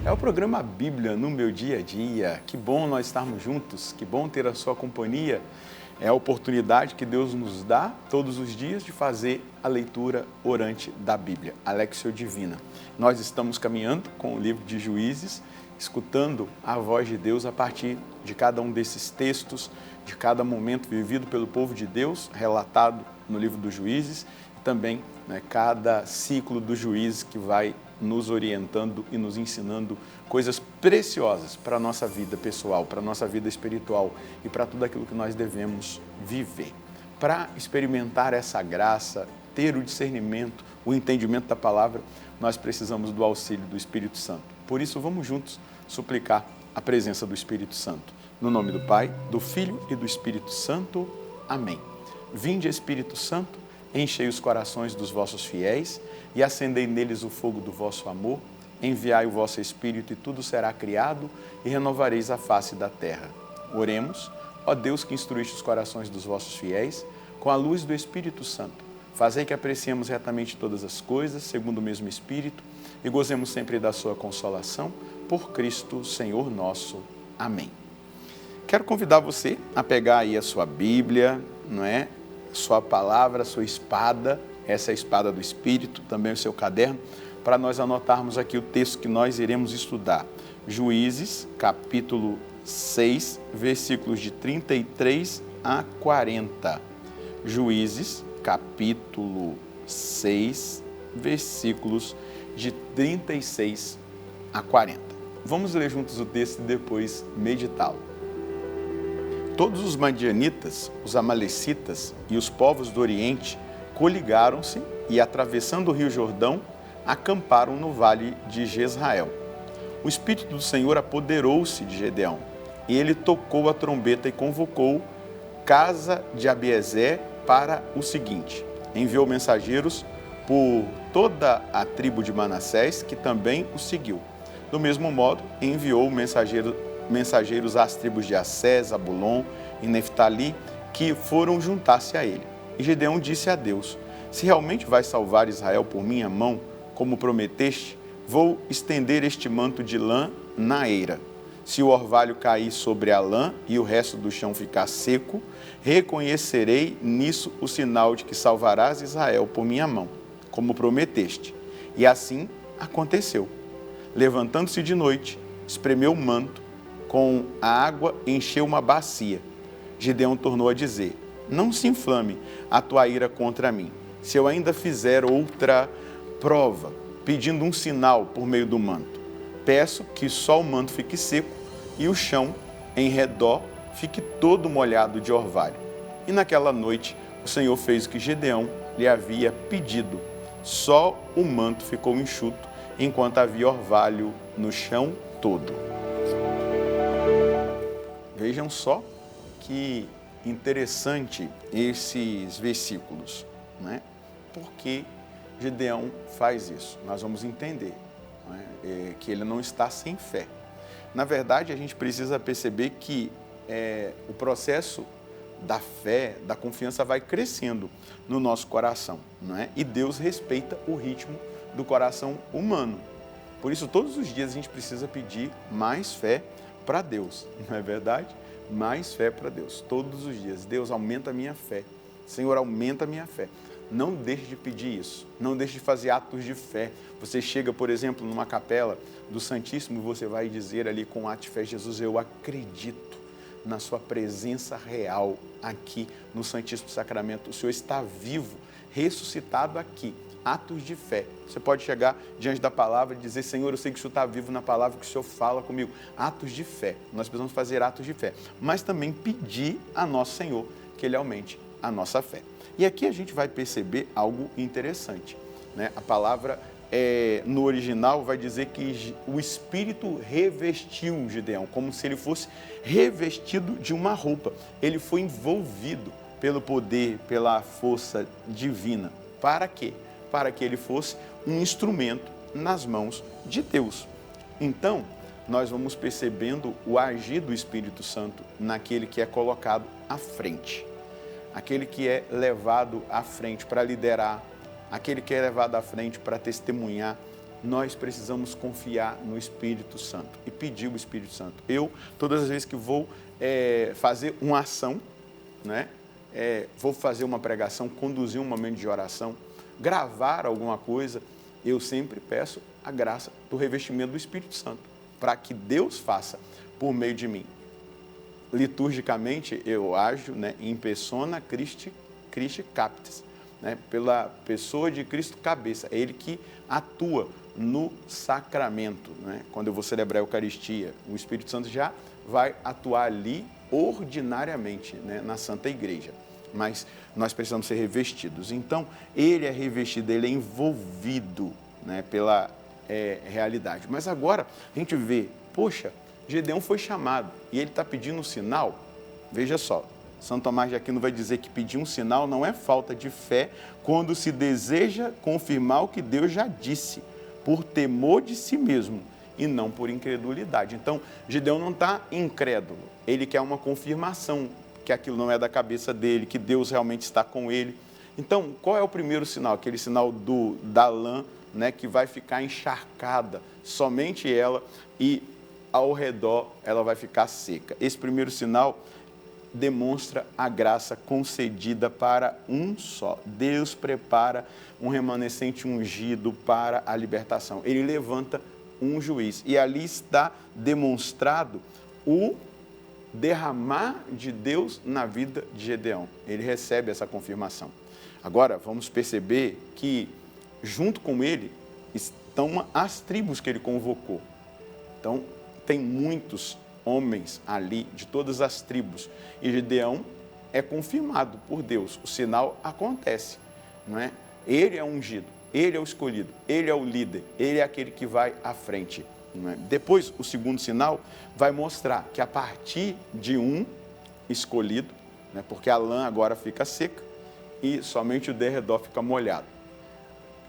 É o programa Bíblia no meu dia a dia. Que bom nós estarmos juntos, que bom ter a sua companhia. É a oportunidade que Deus nos dá todos os dias de fazer a leitura orante da Bíblia, a Léxio Divina. Nós estamos caminhando com o livro de Juízes, escutando a voz de Deus a partir de cada um desses textos, de cada momento vivido pelo povo de Deus, relatado no livro dos Juízes, e também cada ciclo dos Juízes que vai nos orientando e nos ensinando coisas preciosas para a nossa vida pessoal, para a nossa vida espiritual e para tudo aquilo que nós devemos viver. Para experimentar essa graça, ter o discernimento, o entendimento da palavra, nós precisamos do auxílio do Espírito Santo. Por isso, vamos juntos suplicar a presença do Espírito Santo. No nome do Pai, do Filho e do Espírito Santo. Amém. Vinde, Espírito Santo, enchei os corações dos vossos fiéis e acendei neles o fogo do vosso amor. Enviai o vosso Espírito e tudo será criado e renovareis a face da terra. Oremos, ó Deus que instruíste os corações dos vossos fiéis, com a luz do Espírito Santo. Fazei que apreciemos retamente todas as coisas, segundo o mesmo Espírito, e gozemos sempre da sua consolação, por Cristo, Senhor nosso. Amém. Quero convidar você a pegar aí a sua Bíblia, sua palavra, sua espada, essa é a espada do Espírito, também o seu caderno, para nós anotarmos aqui o texto que nós iremos estudar. Juízes, capítulo 6, versículos de 33 a 40. Juízes, capítulo 6, versículos de 36 a 40. Vamos ler juntos o texto e depois meditá-lo. Todos os madianitas, os amalecitas e os povos do Oriente coligaram-se e, atravessando o rio Jordão, acamparam no vale de Jezrael. O Espírito do Senhor apoderou-se de Gedeão, e ele tocou a trombeta e convocou casa de Abiezer para o seguinte: enviou mensageiros por toda a tribo de Manassés, que também o seguiu. Do mesmo modo, enviou mensageiros às tribos de Assé, Zabulon e Neftali, que foram juntar-se a ele. E Gedeão disse a Deus: se realmente vais salvar Israel por minha mão, como prometeste, vou estender este manto de lã na eira. Se o orvalho cair sobre a lã e o resto do chão ficar seco, reconhecerei nisso o sinal de que salvarás Israel por minha mão, como prometeste. E assim aconteceu. Levantando-se de noite, espremeu o manto, com a água encheu uma bacia. Gedeão tornou a dizer: não se inflame a tua ira contra mim, se eu ainda fizer outra prova, pedindo um sinal por meio do manto. Peço que só o manto fique seco e o chão em redor fique todo molhado de orvalho. E naquela noite o Senhor fez o que Gedeão lhe havia pedido. Só o manto ficou enxuto, enquanto havia orvalho no chão todo. Vejam só que interessante esses versículos, Por que Gedeão faz isso? Nós vamos entender que ele não está sem fé. Na verdade, a gente precisa perceber que o processo da fé, da confiança vai crescendo no nosso coração, E Deus respeita o ritmo do coração humano. Por isso, todos os dias a gente precisa pedir mais fé para Deus, não é verdade? Mais fé para Deus, todos os dias. Deus, aumenta a minha fé. Senhor, aumenta a minha fé. Não deixe de pedir isso, não deixe de fazer atos de fé. Você chega, por exemplo, numa capela do Santíssimo e você vai dizer ali com ato de fé: Jesus, eu acredito na sua presença real aqui no Santíssimo Sacramento. O Senhor está vivo, ressuscitado aqui. Atos de fé. Você pode chegar diante da palavra e dizer: Senhor, eu sei que o Senhor está vivo na palavra, que o Senhor fala comigo. Atos de fé. Nós precisamos fazer atos de fé. Mas também pedir a nosso Senhor que Ele aumente a nossa fé. E aqui a gente vai perceber algo interessante, A palavra no original vai dizer que o Espírito revestiu Gedeão, como se ele fosse revestido de uma roupa. Ele foi envolvido pelo poder, pela força divina. Para quê? Para que ele fosse um instrumento nas mãos de Deus. Então, nós vamos percebendo o agir do Espírito Santo naquele que é colocado à frente. Aquele que é levado à frente para liderar, aquele que é levado à frente para testemunhar, nós precisamos confiar no Espírito Santo e pedir o Espírito Santo. Eu, todas as vezes que vou fazer uma ação, né? Vou fazer uma pregação, conduzir um momento de oração, gravar alguma coisa, eu sempre peço a graça do revestimento do Espírito Santo, para que Deus faça por meio de mim. Liturgicamente, eu ajo, né, in persona Christi Captis, né, pela pessoa de Cristo cabeça, é Ele que atua no sacramento, né? Quando eu vou celebrar a Eucaristia, o Espírito Santo já vai atuar ali ordinariamente, né, na Santa Igreja, mas nós precisamos ser revestidos. Então, ele é revestido, ele é envolvido, né, pela realidade. Mas agora a gente vê, poxa, Gedeão foi chamado e ele está pedindo um sinal. Veja só, São Tomás de Aquino vai dizer que pedir um sinal não é falta de fé quando se deseja confirmar o que Deus já disse, por temor de si mesmo e não por incredulidade. Então, Gedeão não está incrédulo, ele quer uma confirmação que aquilo não é da cabeça dele, que Deus realmente está com ele. Então, qual é o primeiro sinal? Aquele sinal da lã, né, que vai ficar encharcada, somente ela, e ao redor ela vai ficar seca. Esse primeiro sinal demonstra a graça concedida para um só. Deus prepara um remanescente ungido para a libertação. Ele levanta um juiz. E ali está demonstrado o derramar de Deus na vida de Gedeão. Ele recebe essa confirmação. Agora, vamos perceber que, junto com ele, estão as tribos que ele convocou. Então, tem muitos homens ali, de todas as tribos. E Gedeão é confirmado por Deus. O sinal acontece, não é? Ele é ungido, ele é o escolhido, ele é o líder, ele é aquele que vai à frente. Não é? Depois, o segundo sinal vai mostrar que a partir de um escolhido, né, porque a lã agora fica seca e somente o derredor fica molhado,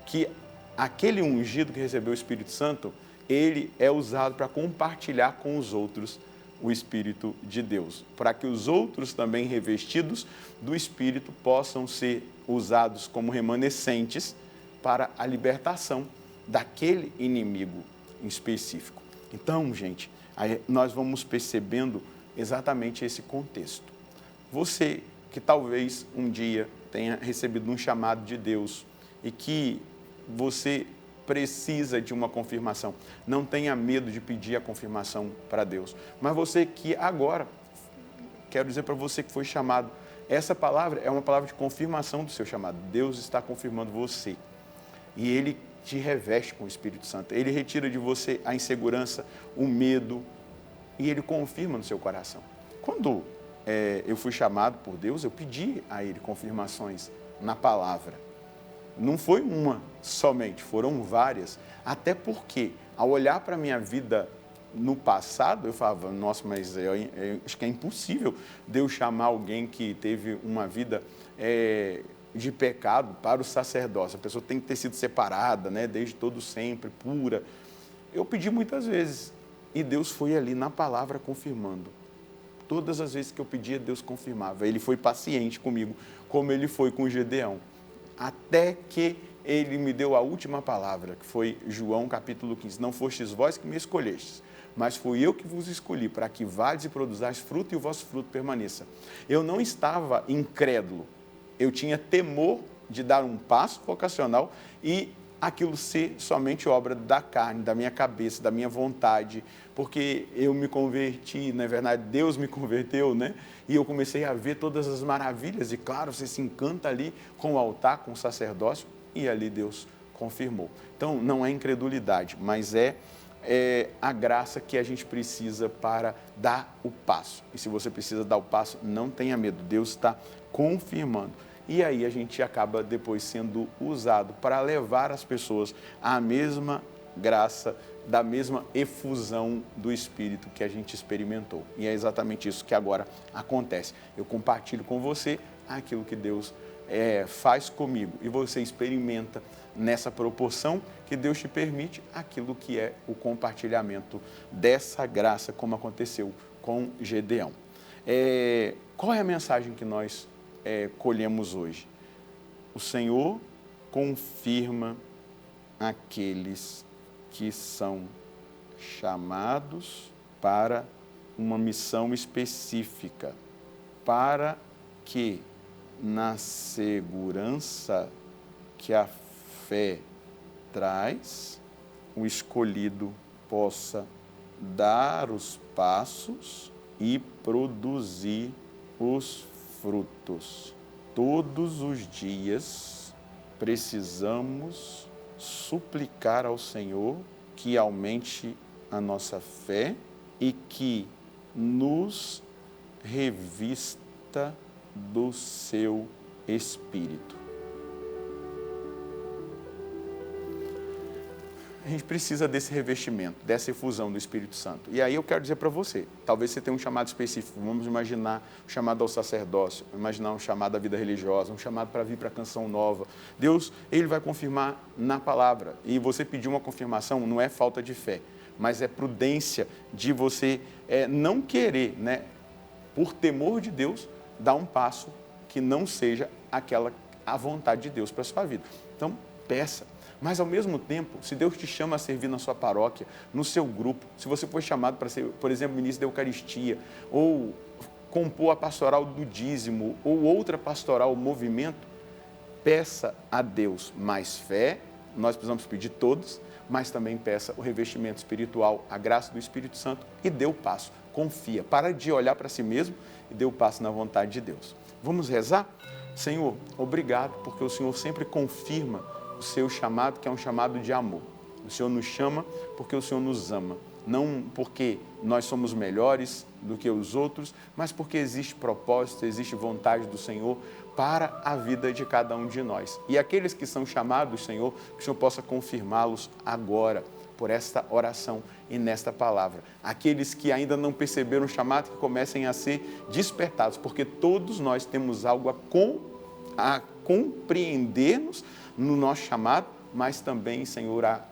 que aquele ungido que recebeu o Espírito Santo, ele é usado para compartilhar com os outros o Espírito de Deus, para que os outros também revestidos do Espírito possam ser usados como remanescentes para a libertação daquele inimigo em específico. Então, gente, aí nós vamos percebendo exatamente esse contexto. Você que talvez um dia tenha recebido um chamado de Deus e que você precisa de uma confirmação. Não tenha medo de pedir a confirmação para Deus. Mas você que agora, quero dizer para você que foi chamado, essa palavra é uma palavra de confirmação do seu chamado. Deus está confirmando você. E Ele te reveste com o Espírito Santo. Ele retira de você a insegurança, o medo, e Ele confirma no seu coração. Quando eu fui chamado por Deus, eu pedi a Ele confirmações na palavra. Não foi uma somente, foram várias. Até porque, ao olhar para a minha vida no passado, eu falava, nossa, mas eu acho que é impossível Deus chamar alguém que teve uma vida de pecado para o sacerdócio. A pessoa tem que ter sido separada, né, desde todo sempre, pura. Eu pedi muitas vezes e Deus foi ali na palavra confirmando. Todas as vezes que eu pedia, Deus confirmava. Ele foi paciente comigo, como Ele foi com Gedeão. Até que Ele me deu a última palavra, que foi João capítulo 15. Não fostes vós que me escolhestes, mas fui eu que vos escolhi, para que vades e produzais fruto e o vosso fruto permaneça. Eu não estava incrédulo, eu tinha temor de dar um passo vocacional e aquilo ser somente obra da carne, da minha cabeça, da minha vontade, porque eu me converti, na verdade, Deus me converteu, né? E eu comecei a ver todas as maravilhas, e claro, você se encanta ali com o altar, com o sacerdócio, e ali Deus confirmou. Então, não é incredulidade, mas é a graça que a gente precisa para dar o passo. E se você precisa dar o passo, não tenha medo, Deus está confirmando. E aí a gente acaba depois sendo usado para levar as pessoas à mesma graça, da mesma efusão do Espírito que a gente experimentou. E é exatamente isso que agora acontece. Eu compartilho com você aquilo que Deus faz comigo e você experimenta nessa proporção que Deus te permite aquilo que é o compartilhamento dessa graça, como aconteceu com Gedeão. Qual é a mensagem que nós colhemos hoje? O Senhor confirma aqueles que são chamados para uma missão específica, para que, na segurança que a fé traz, o escolhido possa dar os passos e produzir os frutos. Todos os dias precisamos suplicar ao Senhor que aumente a nossa fé e que nos revista do seu Espírito. A gente precisa desse revestimento, dessa efusão do Espírito Santo. E aí eu quero dizer para você, talvez você tenha um chamado específico, vamos imaginar um chamado ao sacerdócio, imaginar um chamado à vida religiosa, um chamado para vir para a canção nova. Deus, Ele vai confirmar na palavra. E você pedir uma confirmação não é falta de fé, mas é prudência de você não querer, né, por temor de Deus, dar um passo que não seja a vontade de Deus para a sua vida. Então, peça. Mas, ao mesmo tempo, se Deus te chama a servir na sua paróquia, no seu grupo, se você foi chamado para ser, por exemplo, ministro da Eucaristia, ou compor a pastoral do dízimo, ou outra pastoral, movimento, peça a Deus mais fé, nós precisamos pedir todos, mas também peça o revestimento espiritual, a graça do Espírito Santo, e dê o passo. Confia, para de olhar para si mesmo e dê o passo na vontade de Deus. Vamos rezar? Senhor, obrigado, porque o Senhor sempre confirma o seu chamado, que é um chamado de amor. O Senhor nos chama porque o Senhor nos ama. Não porque nós somos melhores do que os outros, mas porque existe propósito, existe vontade do Senhor para a vida de cada um de nós. E aqueles que são chamados, Senhor, que o Senhor possa confirmá-los agora, por esta oração e nesta palavra. Aqueles que ainda não perceberam o chamado, que comecem a ser despertados, porque todos nós temos algo a compreender-nos no nosso chamado, mas também, Senhor, a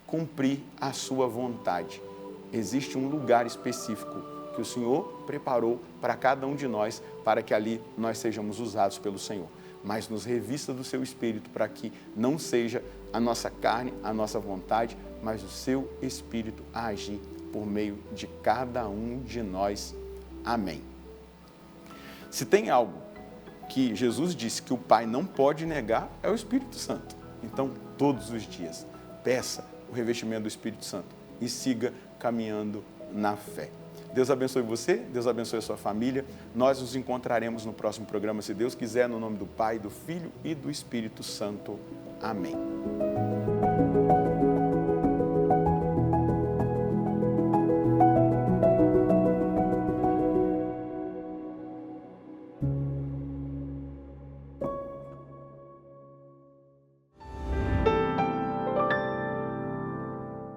cumprir a sua vontade. Existe um lugar específico que o Senhor preparou para cada um de nós, para que ali nós sejamos usados pelo Senhor. Mas nos revista do seu Espírito, para que não seja a nossa carne, a nossa vontade, mas o seu Espírito a agir por meio de cada um de nós. Amém. Se tem algo que Jesus disse que o Pai não pode negar, é o Espírito Santo. Então, todos os dias, peça o revestimento do Espírito Santo e siga caminhando na fé. Deus abençoe você, Deus abençoe a sua família. Nós nos encontraremos no próximo programa, se Deus quiser, no nome do Pai, do Filho e do Espírito Santo. Amém.